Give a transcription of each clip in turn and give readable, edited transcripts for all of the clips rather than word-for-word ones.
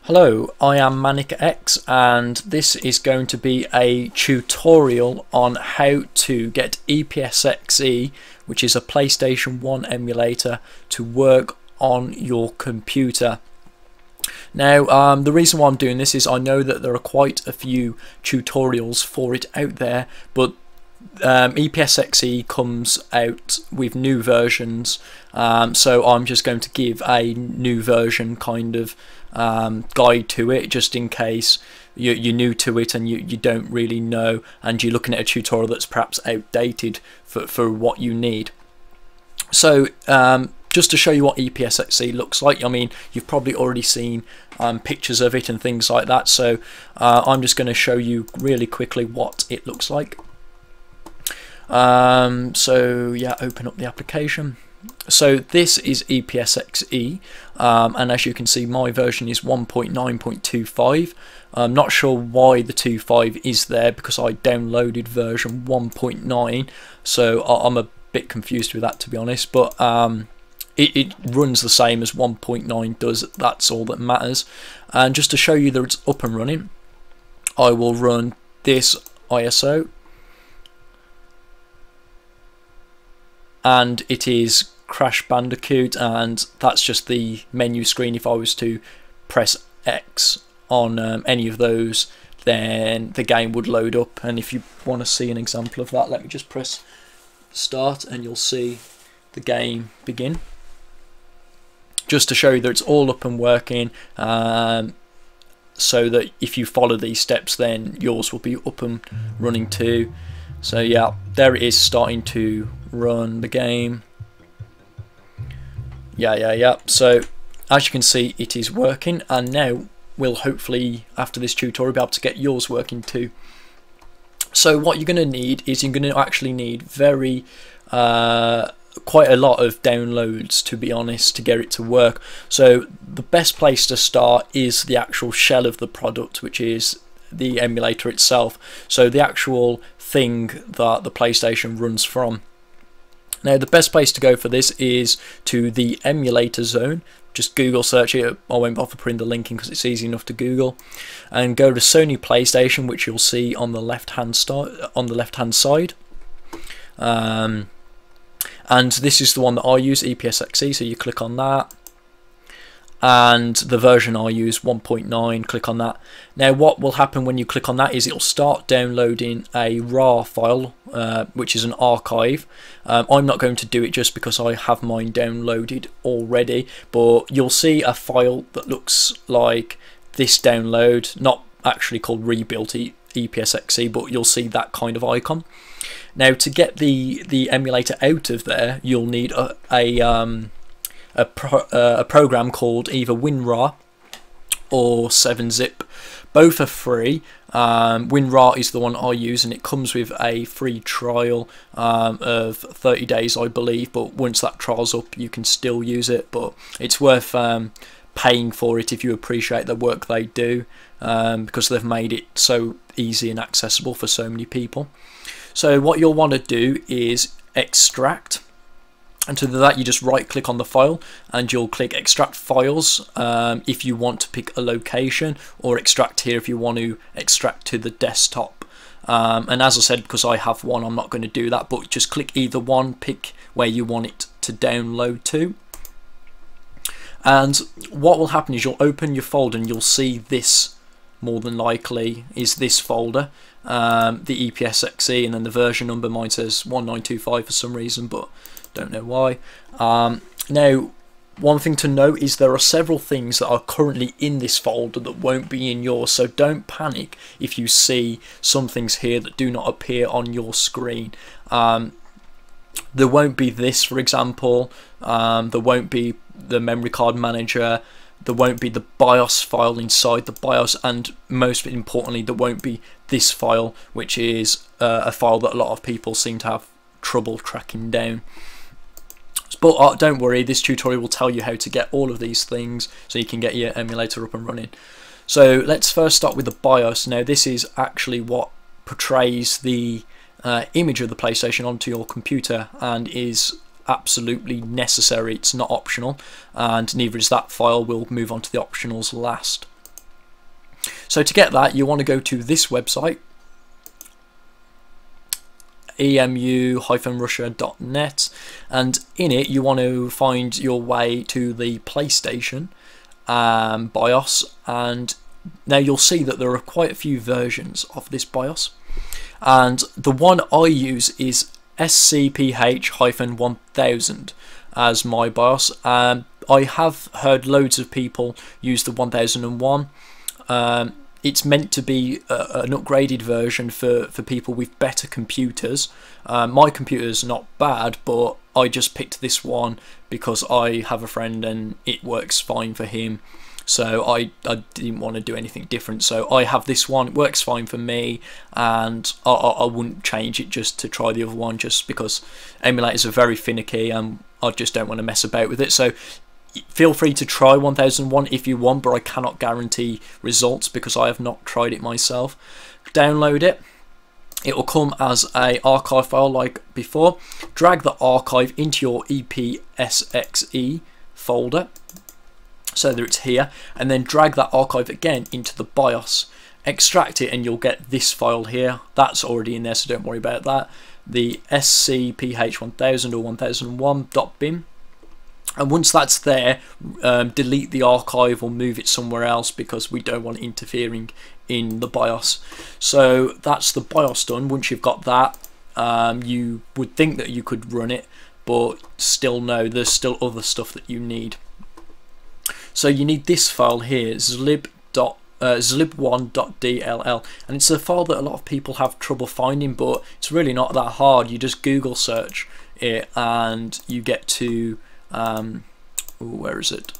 Hello, I am ManicX and this is going to be a tutorial on how to get EPSXE, which is a PlayStation 1 emulator, to work on your computer. Now, the reason why I'm doing this is I know that there are quite a few tutorials for it out there, but EPSXE comes out with new versions, so I'm just going to give a new version kind of guide to it, just in case you're new to it and you don't really know and you're looking at a tutorial that's perhaps outdated for what you need. So just to show you what EPSXE looks like, I mean, you've probably already seen pictures of it and things like that, so I'm just going to show you really quickly what it looks like. So yeah, open up the application. So this is EPSXE, and as you can see, my version is 1.9.25. I'm not sure why the 2.5 is there because I downloaded version 1.9, so I'm a bit confused with that, to be honest, but it runs the same as 1.9 does. That's all that matters. And just to show you that it's up and running, I will run this ISO, and it is Crash Bandicoot, and that's just the menu screen. If I was to press X on any of those, then the game would load up. And if you want to see an example of that, let me just press start and you'll see the game begin, just to show you that it's all up and working, so that if you follow these steps, then yours will be up and running too. So yeah, there it is, starting to run the game. Yeah. So as you can see, it is working, and now we'll hopefully, after this tutorial, be able to get yours working too. So what you're going to need is you're going to actually need quite a lot of downloads, to be honest, to get it to work. So the best place to start is the actual shell of the product, which is the emulator itself, so the actual thing that the PlayStation runs from. Now the best place to go for this is to the emulator zone. Just Google search it. I won't bother putting the link in because it's easy enough to Google, and go to Sony PlayStation, which you'll see on the left hand side. And this is the one that I use, EPSXE, so you click on that, and the version I use, 1.9, click on that. Now what will happen when you click on that is it'll start downloading a RAR file, which is an archive. I'm not going to do it just because I have mine downloaded already, but you'll see a file that looks like this download, not actually called rebuilt EPSXE, but you'll see that kind of icon. Now to get the emulator out of there, you'll need a program called either WinRAR or 7-zip. Both are free. WinRAR is the one I use, and it comes with a free trial of 30 days, I believe, but once that trial's up you can still use it, but it's worth paying for it if you appreciate the work they do, because they've made it so easy and accessible for so many people. So what you'll want to do is extract, and to do that you just right click on the file and you'll click extract files if you want to pick a location, or extract here if you want to extract to the desktop. And as I said, because I have one, I'm not going to do that, but just click either one, pick where you want it to download to. And what will happen is you'll open your folder and you'll see this, more than likely, is this folder, the EPSXE, and then the version number, mine says 1925 for some reason, but don't know why. Now one thing to note is there are several things that are currently in this folder that won't be in yours, so don't panic if you see some things here that do not appear on your screen. There won't be this, for example. There won't be the memory card manager. There won't be the BIOS file inside the BIOS, and most importantly there won't be this file, which is a file that a lot of people seem to have trouble tracking down. But don't worry, this tutorial will tell you how to get all of these things so you can get your emulator up and running. So let's first start with the BIOS. Now this is actually what portrays the image of the PlayStation onto your computer and is absolutely necessary. It's not optional, and neither is that file. We'll move on to the optionals last. So to get that, you want to go to this website, emu-russia.net, and in it you want to find your way to the PlayStation BIOS, and now you'll see that there are quite a few versions of this BIOS, and the one I use is SCPH-1000 as my BIOS. I have heard loads of people use the 1001. It's meant to be an upgraded version for people with better computers. My computer's not bad, but I just picked this one because I have a friend and it works fine for him. So I didn't want to do anything different. So I have this one, it works fine for me, and I wouldn't change it just to try the other one, just because emulators are very finicky and I just don't want to mess about with it. So feel free to try 1001 if you want, but I cannot guarantee results because I have not tried it myself. Download it. It will come as a archive file like before. Drag the archive into your EPSXE folder so that it's here, and then drag that archive again into the BIOS. Extract it and you'll get this file here. That's already in there, so don't worry about that. The SCPH1000 or 1001.bin. And once that's there, delete the archive or move it somewhere else because we don't want it interfering in the BIOS. So that's the BIOS done. Once you've got that, you would think that you could run it, but still no, there's still other stuff that you need. So you need this file here, zlib1.dll, and it's a file that a lot of people have trouble finding, but it's really not that hard. You just Google search it and you get to where is it?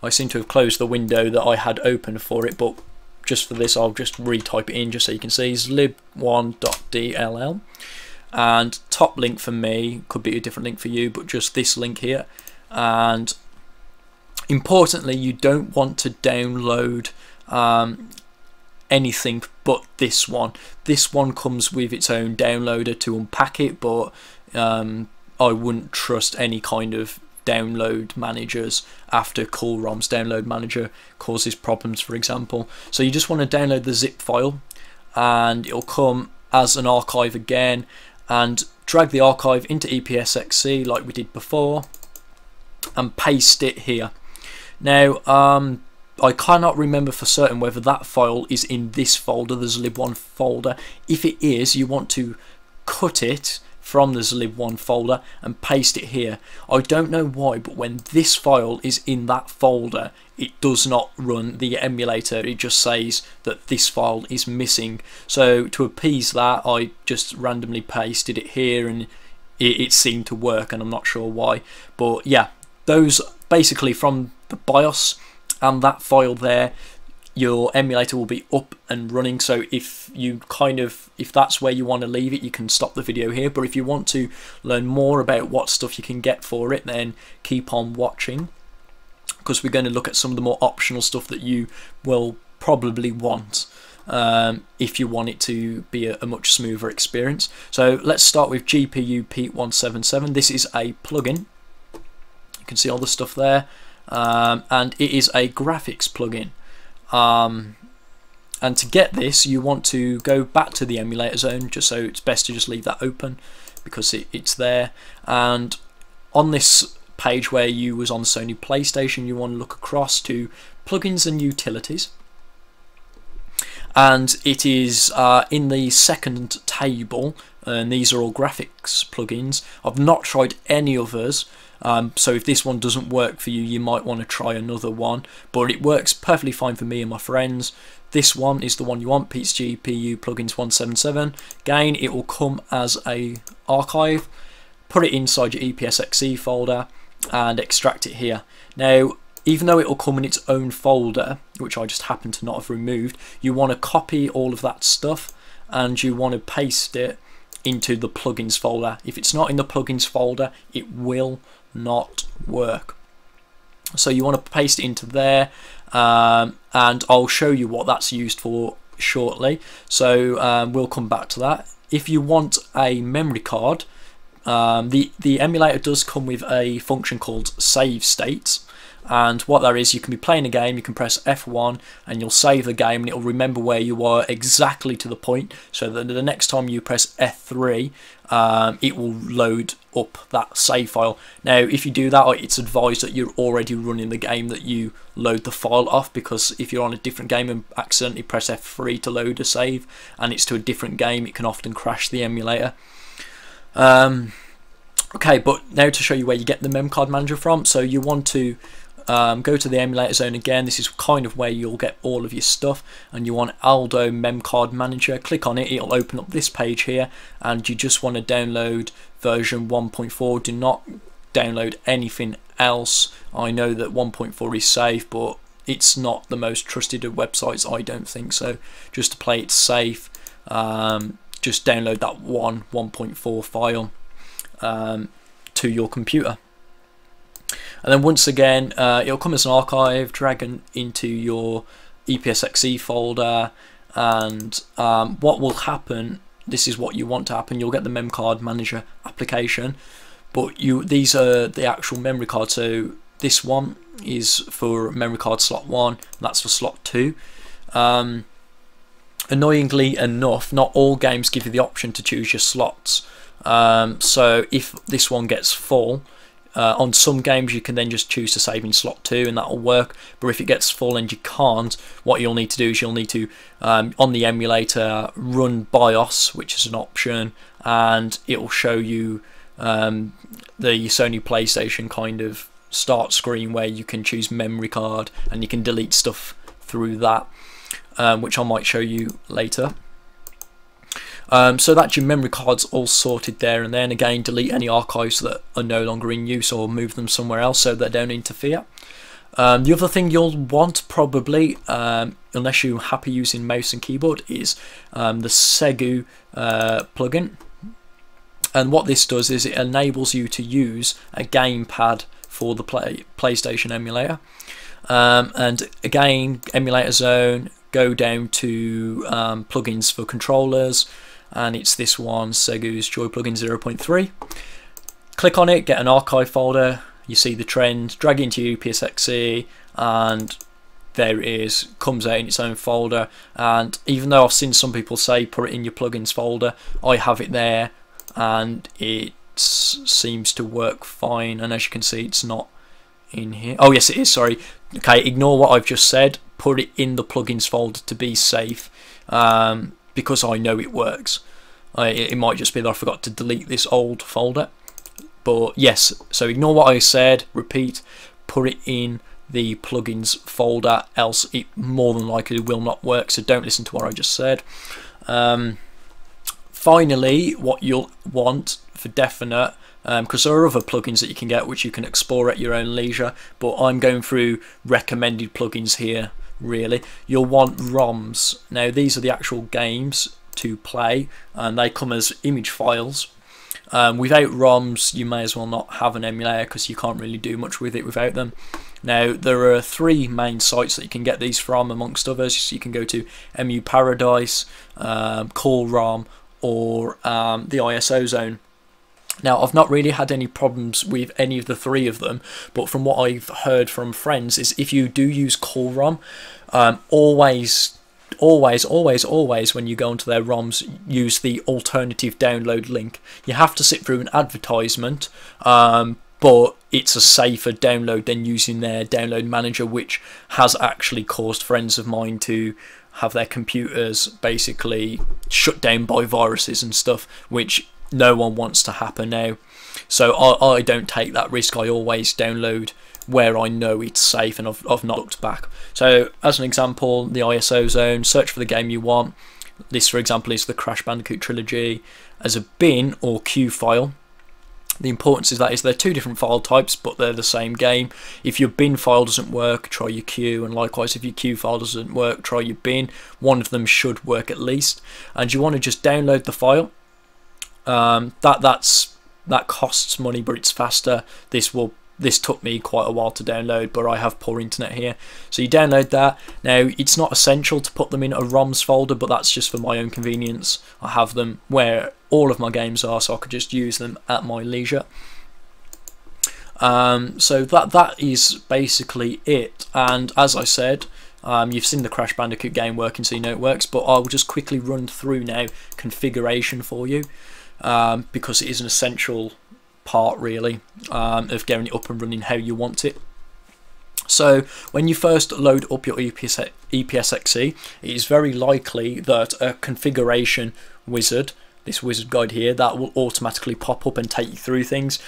I seem to have closed the window that I had open for it, but just for this I'll just retype it in just so you can see zlib1.dll, and top link for me, could be a different link for you, but just this link here. And importantly, you don't want to download anything but this one. This one comes with its own downloader to unpack it, but I wouldn't trust any kind of download managers after CoolROM's download manager causes problems, for example. So you just want to download the zip file, and it'll come as an archive again, and drag the archive into EPSXE like we did before and paste it here. Now I cannot remember for certain whether that file is in this folder, the zlib1 folder. If it is, you want to cut it from the zlib1 folder and paste it here. I don't know why, but when this file is in that folder, it does not run the emulator. It just says that this file is missing. So to appease that, I just randomly pasted it here, and it seemed to work, and I'm not sure why. But yeah, those basically from the BIOS and that file there, your emulator will be up and running. So if that's where you want to leave it, you can stop the video here, but if you want to learn more about what stuff you can get for it, then keep on watching, because we're going to look at some of the more optional stuff that you will probably want if you want it to be a much smoother experience. So let's start with GPUP 177. This is a plugin. You can see all the stuff there, and it is a graphics plugin. And to get this, you want to go back to the emulator zone, just so it's best to just leave that open because it's there. And on this page where you was on the Sony PlayStation, you want to look across to plugins and utilities, and it is in the second table, and these are all graphics plugins. I've not tried any others. So if this one doesn't work for you, you might want to try another one, but it works perfectly fine for me and my friends. This one is the one you want, Pete's GPU Plugins 177. Again, it will come as a archive. Put it inside your EPSXE folder and extract it here. Now, even though it will come in its own folder, which I just happen to not have removed, you want to copy all of that stuff and you want to paste it into the plugins folder. If it's not in the plugins folder, it will not work. So you want to paste it into there, and I'll show you what that's used for shortly. So we'll come back to that. If you want a memory card, the emulator does come with a function called save states, and what that is, you can be playing a game, you can press F1 and you'll save the game and it'll remember where you are exactly to the point, so that the next time you press F3 it will load up that save file. Now if you do that, it's advised that you're already running the game that you load the file off, because if you're on a different game and accidentally press F3 to load a save and it's to a different game, it can often crash the emulator. Okay, but now to show you where you get the mem card manager from. So you want to go to the emulator zone again. This is kind of where you'll get all of your stuff, and you want Aldo mem card manager. Click on it, it'll open up this page here, and you just want to download version 1.4. do not download anything else. I know that 1.4 is safe, but it's not the most trusted of websites, I don't think. So just to play it safe, just download that 1.4 file to your computer, and then once again it'll come as an archive. Drag it into your EPSXE folder, and what will happen, this is what you want to happen, you'll get the mem card manager application, but these are the actual memory cards. So this one is for memory card slot 1, that's for slot 2. Annoyingly enough, not all games give you the option to choose your slots. So if this one gets full, on some games you can then just choose to save in slot 2 and that'll work, but if it gets full and you can't, what you'll need to do is you'll need to on the emulator run BIOS, which is an option, and it'll show you the Sony PlayStation kind of start screen where you can choose memory card and you can delete stuff through that, which I might show you later. So that's your memory cards all sorted there, and then again delete any archives that are no longer in use or move them somewhere else so they don't interfere. The other thing you'll want probably, unless you're happy using mouse and keyboard, is the Segu plugin. And what this does is it enables you to use a gamepad for the PlayStation emulator. And again, emulator zone, go down to plugins for controllers, and it's this one, Segu's Joy Plugin 0.3. Click on it, get an archive folder, you see the trend, drag into your EPSXE, and there it is, comes out in its own folder. And even though I've seen some people say put it in your plugins folder, I have it there and it seems to work fine, and as you can see it's not in here. Oh yes it is, sorry. Okay, ignore what I've just said, put it in the plugins folder to be safe, because I know it works. It might just be that I forgot to delete this old folder, but yes, so ignore what I said, repeat, put it in the plugins folder, else it more than likely will not work, so don't listen to what I just said. Finally, what you'll want for definite, because there are other plugins that you can get which you can explore at your own leisure, but I'm going through recommended plugins here really. You'll want ROMs. Now these are the actual games to play, and they come as image files. Without ROMs you may as well not have an emulator, because you can't really do much with it without them. Now there are 3 main sites that you can get these from, amongst others. So you can go to MU Paradise, CallROM, or the ISO Zone. Now I've not really had any problems with any of the 3 of them, but from what I've heard from friends is if you do use CallROM, always when you go onto their ROMs, use the alternative download link. You have to sit through an advertisement, but it's a safer download than using their download manager, which has actually caused friends of mine to have their computers basically shut down by viruses and stuff, which no one wants to happen now. So I don't take that risk. I always download where I know it's safe, and I've not looked back. So as an example, the ISO Zone, search for the game you want. This for example is the Crash Bandicoot Trilogy. As a bin or Q file, the importance is that they're 2 different file types, but they're the same game. If your bin file doesn't work, try your Q, and likewise if your Q file doesn't work, try your bin. One of them should work at least, and you want to just download the file. That costs money, but it's faster. This took me quite a while to download, but I have poor internet here. So you download that. Now it's not essential to put them in a ROMs folder, but that's just for my own convenience. I have them where all of my games are, so I could just use them at my leisure. So that is basically it. And as I said, you've seen the Crash Bandicoot game working, so you know it works, but I'll just quickly run through now configuration for you, because it is an essential part really of getting it up and running how you want it. So when you first load up your EPSXE, it is very likely that a configuration wizard, this wizard guide here, that will automatically pop up and take you through things.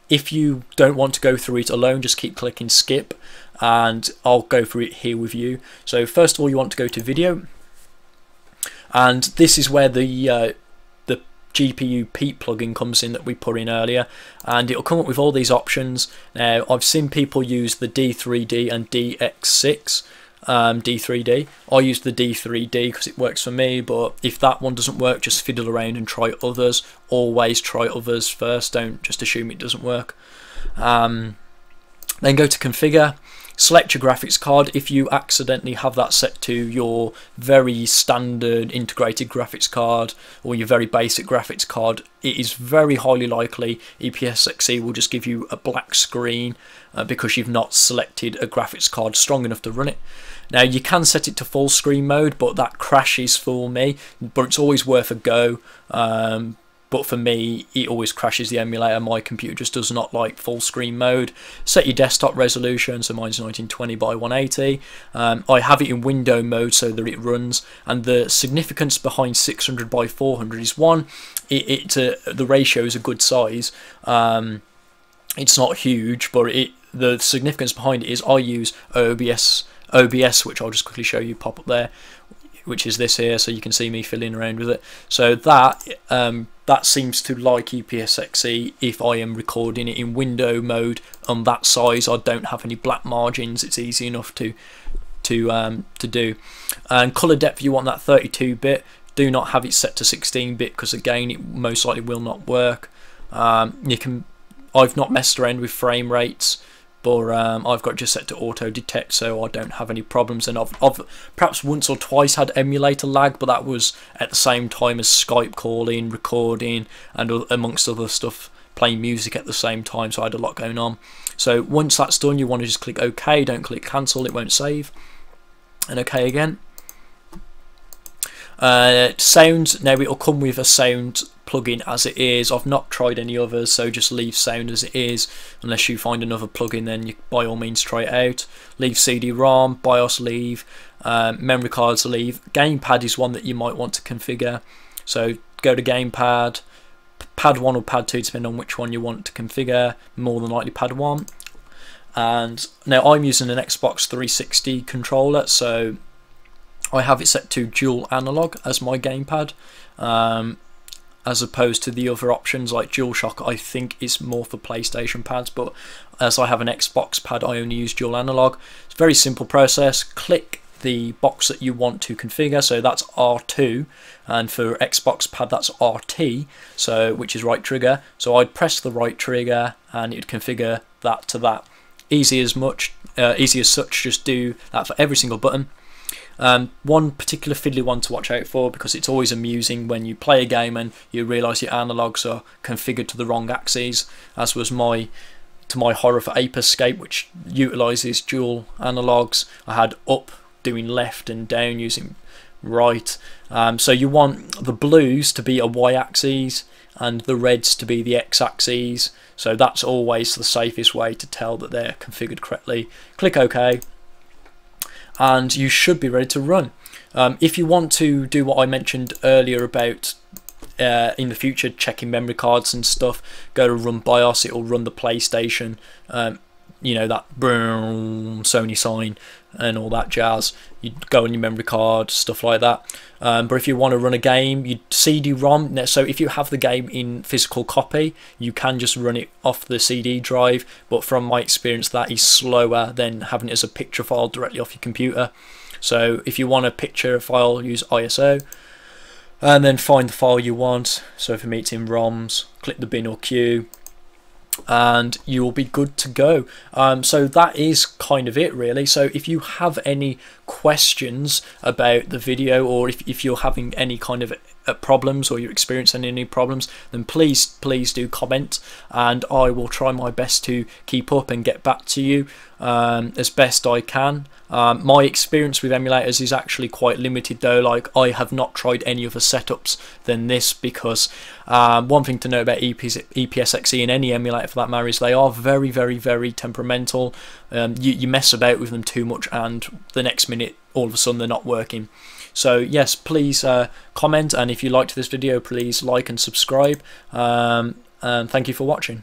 If you don't want to go through it alone, just keep clicking skip and I'll go through it here with you. So first of all, you want to go to video, and this is where the GPUP plugin comes in that we put in earlier, and it'll come up with all these options. Now I've seen people use the D3D and DX6 D3D. I use the D3D because it works for me, but if that one doesn't work, just fiddle around and try others. Always try others first, don't just assume it doesn't work. Then go to configure, select your graphics card. If you accidentally have that set to your very standard integrated graphics card or your very basic graphics card, it is very highly likely EPSXE will just give you a black screen because you've not selected a graphics card strong enough to run it. Now you can set it to full screen mode, but that crashes for me, but it's always worth a go. But for me, it always crashes the emulator. My computer just does not like full screen mode. Set your desktop resolution, so mine's 1920 by 180. I have it in window mode so that it runs, and the significance behind 600 by 400 is one, the ratio is a good size. It's not huge, but the significance behind it is I use OBS, which I'll just quickly show you, pop up there, which is this here, so you can see me fiddling around with it. So that seems to like EPSXE if I am recording it in window mode on that size. I don't have any black margins, it's easy enough to do. And color depth, you want that 32-bit. Do not have it set to 16-bit because again it most likely will not work. I've not messed around with frame rates, but I've got it just set to auto detect, so I don't have any problems. And I've perhaps once or twice had emulator lag, but that was at the same time as Skype calling, recording, and amongst other stuff, playing music at the same time, so I had a lot going on. So once that's done, you want to just click OK, don't click cancel, it won't save, and OK again. Sound, now it'll come with a sound plugin as it is. I've not tried any others, so just leave sound as it is. Unless you find another plugin, then you by all means try it out. Leave CD-ROM, BIOS leave, memory cards leave. Gamepad is one that you might want to configure, so go to gamepad, pad 1 or pad 2 depending on which one you want to configure, more than likely pad 1. And now I'm using an Xbox 360 controller, so I have it set to dual analog as my gamepad, as opposed to the other options like DualShock. I think is more for PlayStation pads, but as I have an Xbox pad, I only use dual analog. It's a very simple process. Click the box that you want to configure, so that's R2, and for Xbox pad that's RT, so which is right trigger. So I'd press the right trigger and it'd configure that to that. Easy as such. Just do that for every single button. One particular fiddly one to watch out for, because it's always amusing when you play a game and you realise your analogs are configured to the wrong axes, as was to my horror for Ape Escape, which utilises dual analogs. I had up doing left and down using right. So you want the blues to be a y-axis and the reds to be the x-axis, so that's always the safest way to tell that they're configured correctly. Click OK, and you should be ready to run. If you want to do what I mentioned earlier about in the future checking memory cards and stuff, go to run BIOS. It'll run the PlayStation, you know, that Sony sign and all that jazz. You go on your memory card, stuff like that. But if you want to run a game, you CD-ROM. So if you have the game in physical copy, you can just run it off the CD drive. But from my experience, that is slower than having it as a picture file directly off your computer. So if you want a picture file, use ISO, and then find the file you want. So for me, it's in ROMs. Click the bin or queue, and you will be good to go. So that is kind of it really. So if you have any questions about the video, or if you're having any kind of problems, or you're experiencing any problems, then please do comment, and I will try my best to keep up and get back to you as best I can. My experience with emulators is actually quite limited though. Like, I have not tried any other setups than this, because one thing to know about EPSXE and any emulator for that matter is they are very temperamental. You mess about with them too much and the next minute all of a sudden they're not working. So yes, please comment, and if you liked this video, please like and subscribe, and thank you for watching.